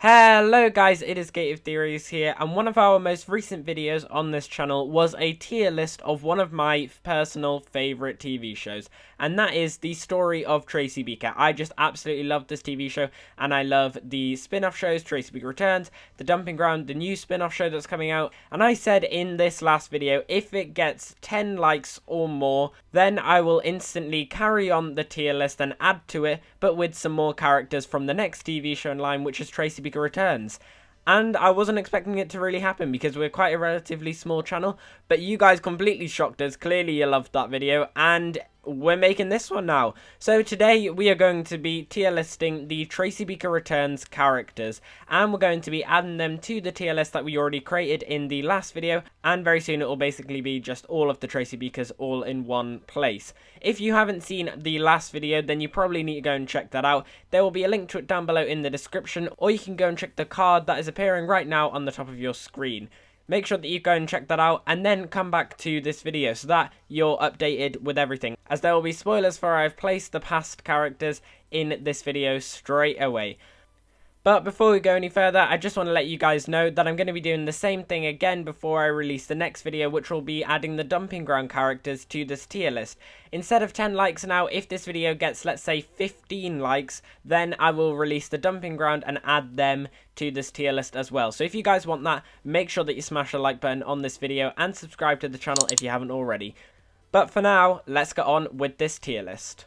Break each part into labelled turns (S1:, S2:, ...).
S1: Hello guys, it is Gator Theories here, and one of our most recent videos on this channel was a tier list of one of my personal favourite TV shows, and that is the story of Tracy Beaker. I just absolutely love this TV show, and I love the spin-off shows, Tracy Beaker Returns, The Dumping Ground, the new spin-off show that's coming out, and I said in this last video, if it gets 10 likes or more, then I will instantly carry on the tier list and add to it, but with some more characters from the next TV show in line, which is Tracy Beaker Returns. And I wasn't expecting it to really happen because we're quite a relatively small channel, but you guys completely shocked us. Clearly you loved that video, and we're making this one now. So today we are going to be tier listing the Tracy Beaker Returns characters, and we're going to be adding them to the tier list that we already created in the last video, and very soon it will basically be just all of the Tracy Beakers all in one place. If you haven't seen the last video, then you probably need to go and check that out. There will be a link to it down below in the description, or you can go and check the card that is appearing right now on the top of your screen. Make sure that you go and check that out and then come back to this video so that you're updated with everything, as there will be spoilers for I've placed the past characters in this video straight away. But before we go any further, I just want to let you guys know that I'm going to be doing the same thing again before I release the next video, which will be adding the Dumping Ground characters to this tier list. Instead of 10 likes now, if this video gets, let's say, 15 likes, then I will release the Dumping Ground and add them to this tier list as well. So if you guys want that, make sure that you smash the like button on this video and subscribe to the channel if you haven't already. But for now, let's get on with this tier list.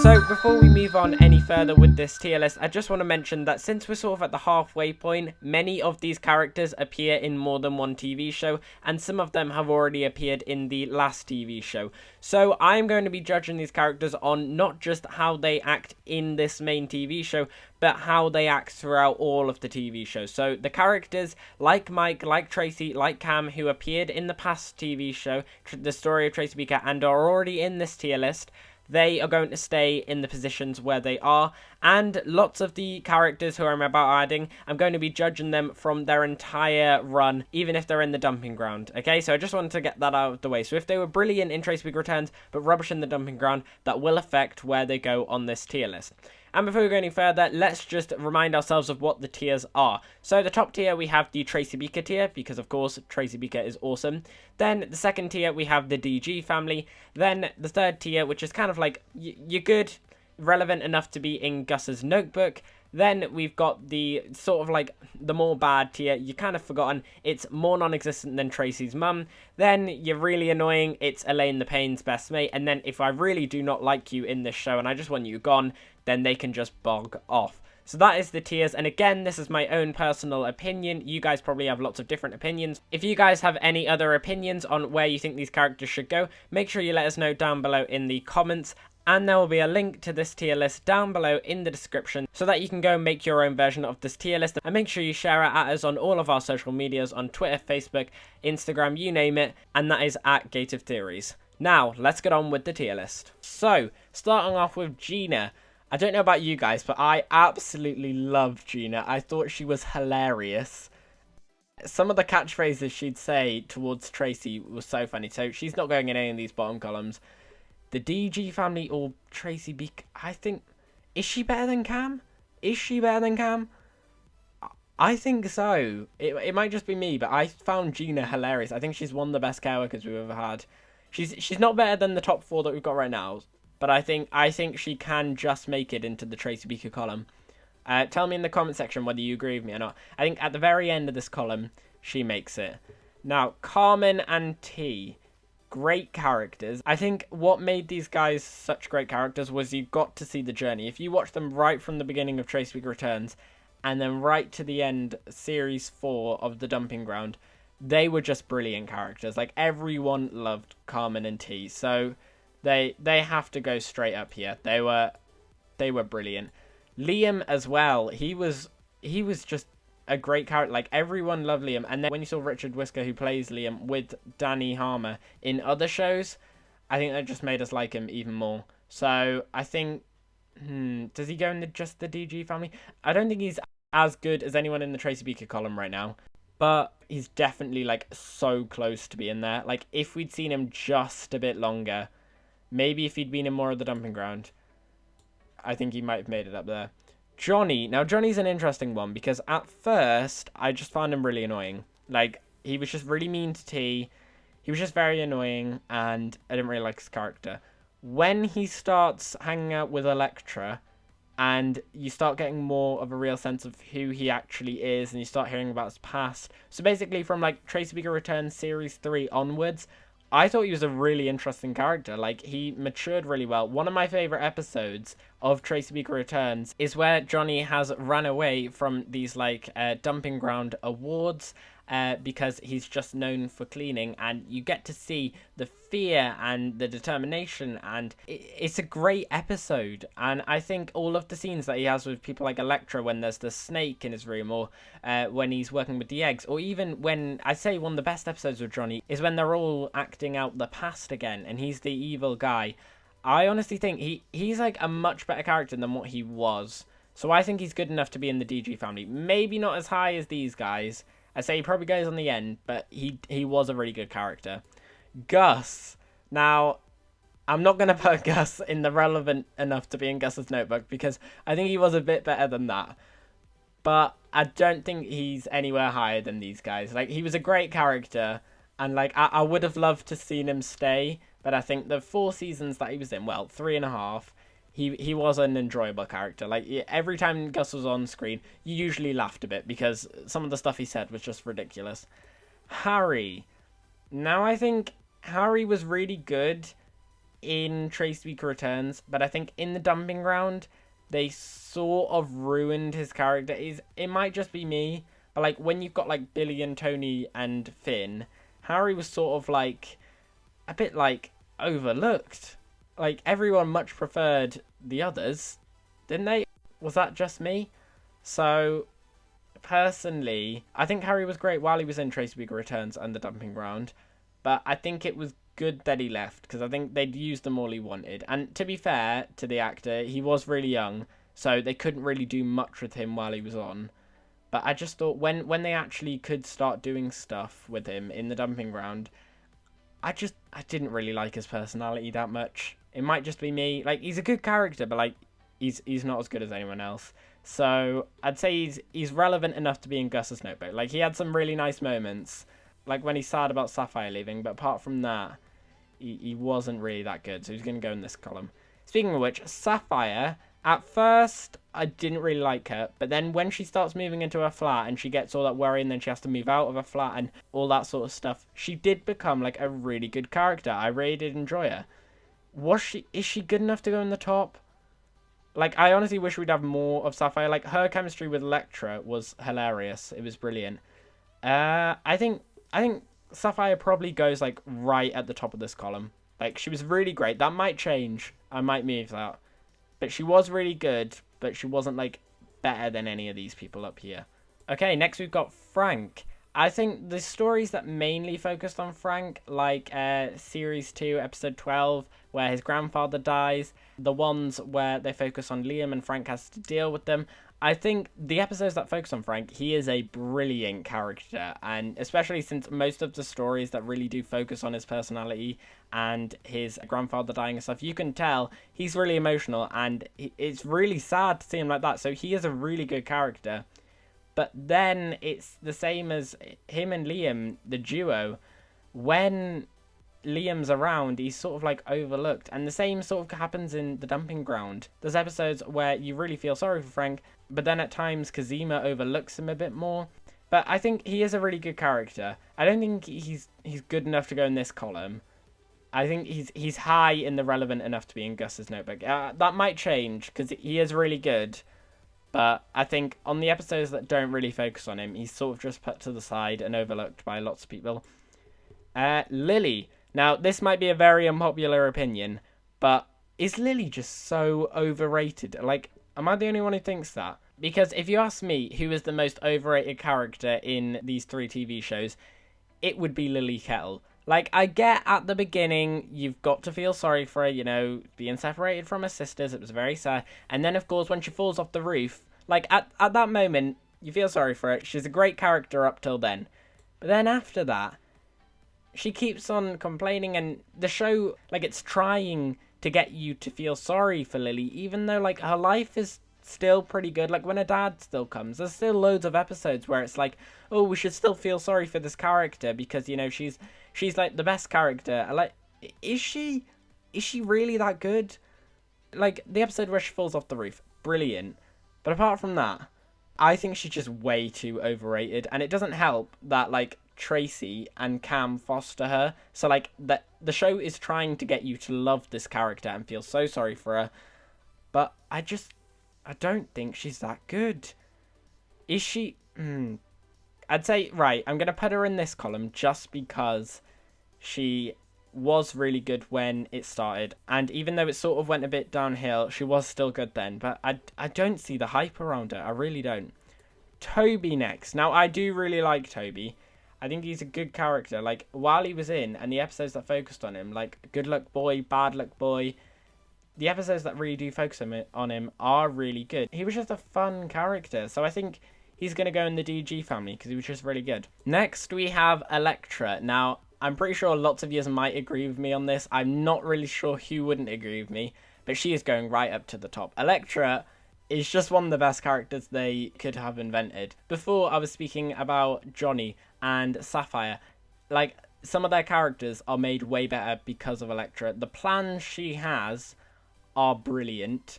S1: So before we move on any further with this tier list, I just want to mention that since we're sort of at the halfway point, many of these characters appear in more than one TV show, and some of them have already appeared in the last TV show. So I'm going to be judging these characters on not just how they act in this main TV show, but how they act throughout all of the TV shows. So the characters like Mike, like Tracy, like Cam, who appeared in the past TV show, The Story of Tracy Beaker, and are already in this tier list, they are going to stay in the positions where they are, and lots of the characters who I'm about adding, I'm going to be judging them from their entire run, even if they're in the Dumping Ground, okay? So I just wanted to get that out of the way. So if they were brilliant in Tracy Beaker Returns, but rubbish in the Dumping Ground, that will affect where they go on this tier list. And before we go any further, let's just remind ourselves of what the tiers are. So the top tier, we have the Tracy Beaker tier, because of course Tracy Beaker is awesome. Then the second tier, we have the DG family. Then the third tier, which is kind of like, you're good, relevant enough to be in Gus's notebook. Then we've got the sort of like the more bad tier, you're kind of forgotten, it's more non-existent than Tracy's mum. Then you're really annoying, it's Elaine the Pain's best mate. And then if I really do not like you in this show and I just want you gone, then they can just bog off. So that is the tiers, and again, this is my own personal opinion. You guys probably have lots of different opinions. If you guys have any other opinions on where you think these characters should go, make sure you let us know down below in the comments. And there will be a link to this tier list down below in the description so that you can go and make your own version of this tier list. And make sure you share it at us on all of our social medias, on Twitter, Facebook, Instagram, you name it. And that is at Gator Theories. Now, let's get on with the tier list. So, starting off with Gina. I don't know about you guys, but I absolutely loved Gina. I thought she was hilarious. Some of the catchphrases she'd say towards Tracy was so funny. So, she's not going in any of these bottom columns. The DG family or Tracy Beaker, I think, is she better than Cam? Is she better than Cam? I think so. It might just be me, but I found Gina hilarious. I think she's one of the best characters we've ever had. She's not better than the top 4 that we've got right now, but I think she can just make it into the Tracy Beaker column. Tell me in the comment section whether you agree with me or not. I think at the very end of this column, she makes it. Now, Carmen and T. Great characters. I think what made these guys such great characters was you got to see the journey. If you watch them right from the beginning of Tracy Beaker Returns and then right to the end, series 4 of The Dumping Ground, they were just brilliant characters. Like, everyone loved Carmen and T. So they have to go straight up here. They were brilliant. Liam as well. He was just a great character. Like, everyone loved Liam. And then when you saw Richard Whisker, who plays Liam, with Danny Harmer in other shows, I think that just made us like him even more. So I think, does he go in just the DG family? I don't think he's as good as anyone in the Tracy Beaker column right now, but he's definitely like so close to being there. Like, if we'd seen him just a bit longer, maybe if he'd been in more of the Dumping Ground, I think he might have made it up there. Johnny. Now, Johnny's an interesting one because at first, I just found him really annoying. Like, he was just really mean to T. He was just very annoying, and I didn't really like his character. When he starts hanging out with Elektra, and you start getting more of a real sense of who he actually is, and you start hearing about his past. So basically, from like Tracy Beaker Returns Series 3 onwards, I thought he was a really interesting character. Like, he matured really well. One of my favorite episodes of Tracy Beaker Returns is where Johnny has run away from these, like, dumping ground awards because he's just known for cleaning, and you get to see the fear and the determination, and it's a great episode. And I think all of the scenes that he has with people like Elektra, when there's the snake in his room, or when he's working with the eggs, or even when, I say one of the best episodes with Johnny is when they're all acting out the past again, and he's the evil guy. I honestly think he's like a much better character than what he was. So I think he's good enough to be in the DG family. Maybe not as high as these guys. I say he probably goes on the end, but he was a really good character. Gus. Now, I'm not going to put Gus in the relevant enough to be in Gus's notebook, because I think he was a bit better than that. But I don't think he's anywhere higher than these guys. Like, he was a great character, and like I would have loved to seen him stay, but I think the 4 seasons that he was in, well, 3.5, he was an enjoyable character. Like, every time Gus was on screen, you usually laughed a bit because some of the stuff he said was just ridiculous. Harry. Now, I think Harry was really good in Tracy Beaker Returns, but I think in the dumping ground, they sort of ruined his character. It might just be me, but like when you've got like Billy and Tony and Finn, Harry was sort of like a bit like overlooked. Like, everyone much preferred the others, didn't they? Was that just me? So, personally, I think Harry was great while he was in Tracy Beaker Returns and the dumping ground, but I think it was good that he left, because I think they'd used them all he wanted. And to be fair to the actor, he was really young, so they couldn't really do much with him while he was on. But I just thought when they actually could start doing stuff with him in the dumping ground, I didn't really like his personality that much. It might just be me. Like, he's a good character, but like he's not as good as anyone else. So I'd say he's relevant enough to be in Gus's notebook. Like, he had some really nice moments, like when he's sad about Sapphire leaving, but apart from that, he wasn't really that good. So he's going to go in this column. Speaking of which, Sapphire, at first I didn't really like her, but then when she starts moving into her flat and she gets all that worry and then she has to move out of her flat and all that sort of stuff, she did become like a really good character. I really did enjoy her. Is she good enough to go in the top? Like, I honestly wish we'd have more of Sapphire. Like, her chemistry with Elektra was hilarious. It was brilliant. I think Sapphire probably goes like right at the top of this column. Like, she was really great. That might change. I might move that. But she was really good, but she wasn't like better than any of these people up here. Okay, next we've got Frank. I think the stories that mainly focused on Frank, like Series 2, Episode 12, where his grandfather dies, the ones where they focus on Liam and Frank has to deal with them, I think the episodes that focus on Frank, he is a brilliant character, and especially since most of the stories that really do focus on his personality and his grandfather dying and stuff, you can tell he's really emotional, and it's really sad to see him like that, so he is a really good character. But then it's the same as him and Liam, the duo. When Liam's around, he's sort of like overlooked. And the same sort of happens in the dumping ground. There's episodes where you really feel sorry for Frank, but then at times Kazima overlooks him a bit more. But I think he is a really good character. I don't think he's good enough to go in this column. I think he's high in the relevant enough to be in Gus's notebook. That might change, because he is really good. But I think on the episodes that don't really focus on him, he's sort of just put to the side and overlooked by lots of people. Lily. Now, this might be a very unpopular opinion, but is Lily just so overrated? Like, am I the only one who thinks that? Because if you ask me who is the most overrated character in these 3 TV shows, it would be Lily Kettle. Like, I get at the beginning, you've got to feel sorry for her, you know, being separated from her sisters, it was very sad. And then, of course, when she falls off the roof, like, at that moment, you feel sorry for her. She's a great character up till then. But then after that, she keeps on complaining, and the show, like, it's trying to get you to feel sorry for Lily, even though, like, her life is still pretty good. Like, when her dad still comes, there's still loads of episodes where it's like, oh, we should still feel sorry for this character because, you know, she's like the best character. Like, is she really that good? Like, the episode where she falls off the roof, brilliant. But apart from that, I think she's just way too overrated, and it doesn't help that, like, Tracy and Cam foster her. So, like, the show is trying to get you to love this character and feel so sorry for her. But I don't think she's that good. Is she? I'd say, right, I'm going to put her in this column just because she was really good when it started. And even though it sort of went a bit downhill, she was still good then. But I don't see the hype around her. I really don't. Toby next. Now, I do really like Toby. I think he's a good character. Like, while he was in, and the episodes that focused on him, like Good Luck Boy, Bad Luck Boy, the episodes that really do focus on him are really good. He was just a fun character. So I think he's going to go in the DG family because he was just really good. Next, we have Elektra. Now, I'm pretty sure lots of you might agree with me on this. I'm not really sure who wouldn't agree with me, but she is going right up to the top. Elektra is just one of the best characters they could have invented. Before, I was speaking about Johnny and Sapphire. Like, some of their characters are made way better because of Elektra. The plans she has are brilliant.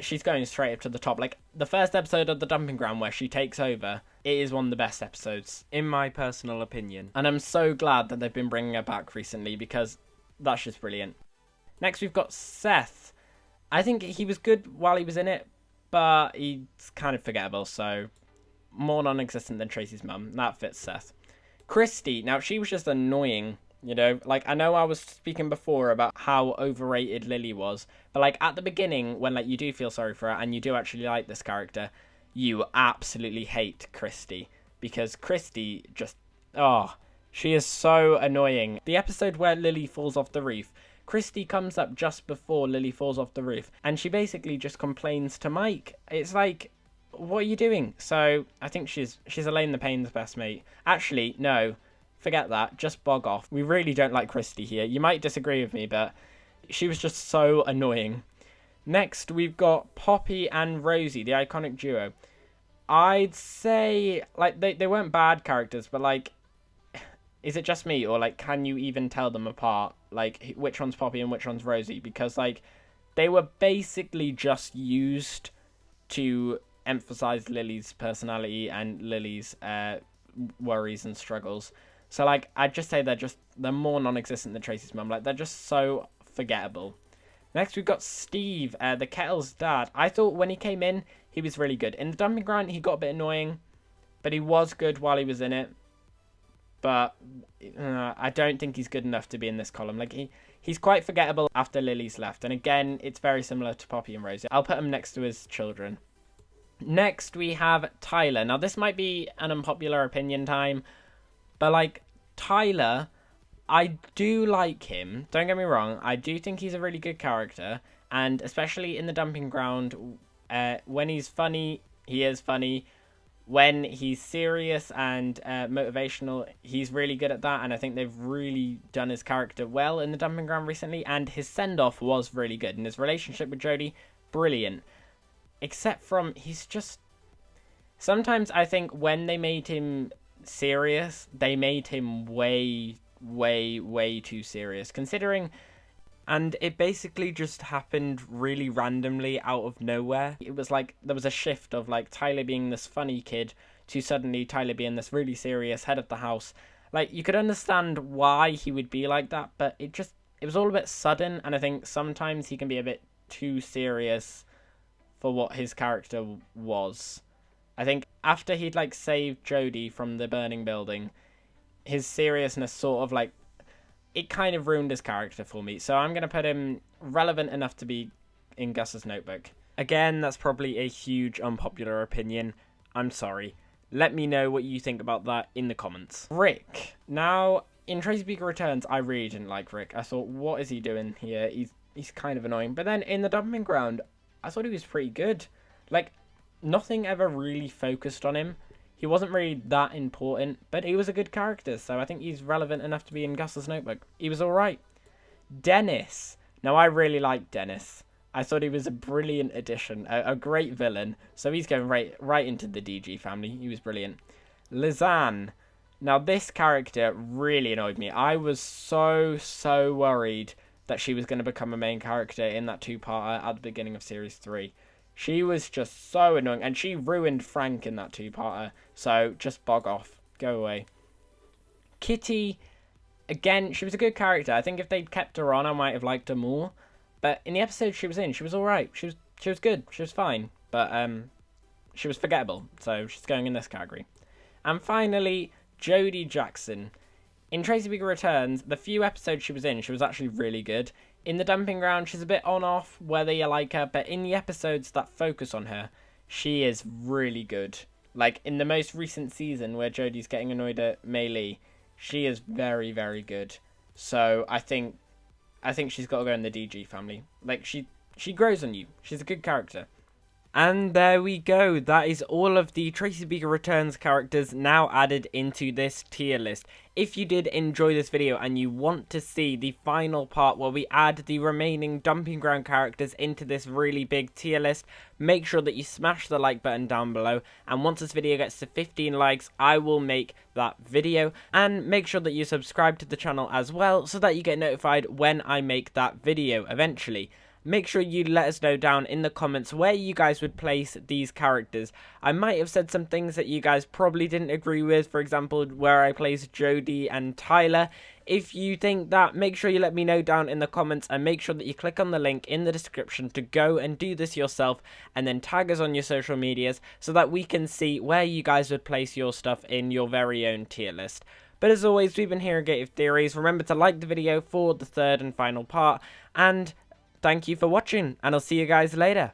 S1: She's going straight up to the top. Like, the first episode of The Dumping Ground where she takes over, it is one of the best episodes, in my personal opinion. And I'm so glad that they've been bringing her back recently because that's just brilliant. Next, we've got Seth. I think he was good while he was in it, but he's kind of forgettable, so more non-existent than Tracy's mum. That fits Seth. Christy. Now, she was just annoying. You know, like, I know I was speaking before about how overrated Lily was, but, like, at the beginning, when, like, you do feel sorry for her and you do actually like this character, you absolutely hate Christy. Because Christy just, she is so annoying. The episode where Lily falls off the roof, Christy comes up just before Lily falls off the roof, and she basically just complains to Mike. It's like, what are you doing? So, I think she's Elaine the Pain's best mate. Actually, no. Forget that. Just bog off. We really don't like Christy here. You might disagree with me, but she was just so annoying. Next, we've got Poppy and Rosie, the iconic duo. I'd say, like, they weren't bad characters, but, like, is it just me? Or, like, can you even tell them apart? Like, which one's Poppy and which one's Rosie? Because, like, they were basically just used to emphasize Lily's personality and Lily's worries and struggles. So, like, I'd just say they're more non-existent than Tracy's mum. Like, they're just so forgettable. Next, we've got Steve, the Kettle's dad. I thought when he came in, he was really good. In The Dumping Ground, he got a bit annoying, but he was good while he was in it. But I don't think he's good enough to be in this column. Like, he's quite forgettable after Lily's left. And again, it's very similar to Poppy and Rosie. I'll put him next to his children. Next, we have Tyler. Now, this might be an unpopular opinion time, but, like, Tyler, I do like him. Don't get me wrong. I do think he's a really good character. And especially in The Dumping Ground, when he's funny, he is funny. When he's serious and motivational, he's really good at that. And I think they've really done his character well in The Dumping Ground recently. And his send-off was really good. And his relationship with Jodie, brilliant. Except from, he's just... Sometimes I think when they made him serious, they made him way too serious. Considering... And it basically just happened really randomly out of nowhere. It was like, there was a shift of, like, Tyler being this funny kid to suddenly Tyler being this really serious head of the house. Like, you could understand why he would be like that, but it was all a bit sudden, and I think sometimes he can be a bit too serious for what his character was. I think after he'd, like, saved Jodie from the burning building, his seriousness sort of, like, it kind of ruined his character for me. So I'm going to put him relevant enough to be in Gus's notebook. Again, that's probably a huge unpopular opinion. I'm sorry. Let me know what you think about that in the comments. Rick. Now, in Tracy Beaker Returns, I really didn't like Rick. I thought, what is he doing here? He's kind of annoying. But then in The Dumping Ground, I thought he was pretty good. Like, nothing ever really focused on him. He wasn't really that important, but he was a good character, so I think he's relevant enough to be in Gus's notebook. He was alright. Dennis. Now, I really like Dennis. I thought he was a brilliant addition, a great villain. So he's going right into the DG family. He was brilliant. Lizanne. Now, this character really annoyed me. I was so worried that she was going to become a main character in that two-parter at the beginning of Series 3. She was just so annoying, and she ruined Frank in that two-parter. So, just bog off. Go away. Kitty, again, she was a good character. I think if they'd kept her on, I might have liked her more. But in the episode she was in, she was alright. She was good. She was fine. But she was forgettable. So, she's going in this category. And finally, Jodie Jackson. In Tracy Beaker Returns, the few episodes she was actually really good. In the Dumping Ground, she's a bit on-off, whether you like her, but in the episodes that focus on her, she is really good. Like, in the most recent season, where Jodie's getting annoyed at Mei Lee, she is very, very good. So, I think she's got to go in the DG family. Like, she grows on you. She's a good character. And there we go, that is all of the Tracy Beaker Returns characters now added into this tier list. If you did enjoy this video and you want to see the final part where we add the remaining Dumping Ground characters into this really big tier list, make sure that you smash the like button down below, and once this video gets to 15 likes, I will make that video. And make sure that you subscribe to the channel as well, so that you get notified when I make that video eventually. Make sure you let us know down in the comments where you guys would place these characters. I might have said some things that you guys probably didn't agree with, for example, where I placed Jodie and Tyler. If you think that, make sure you let me know down in the comments, and make sure that you click on the link in the description to go and do this yourself, and then tag us on your social medias so that we can see where you guys would place your stuff in your very own tier list. But as always, we've been here at Gative Theories. Remember to like the video for the third and final part, and thank you for watching, and I'll see you guys later.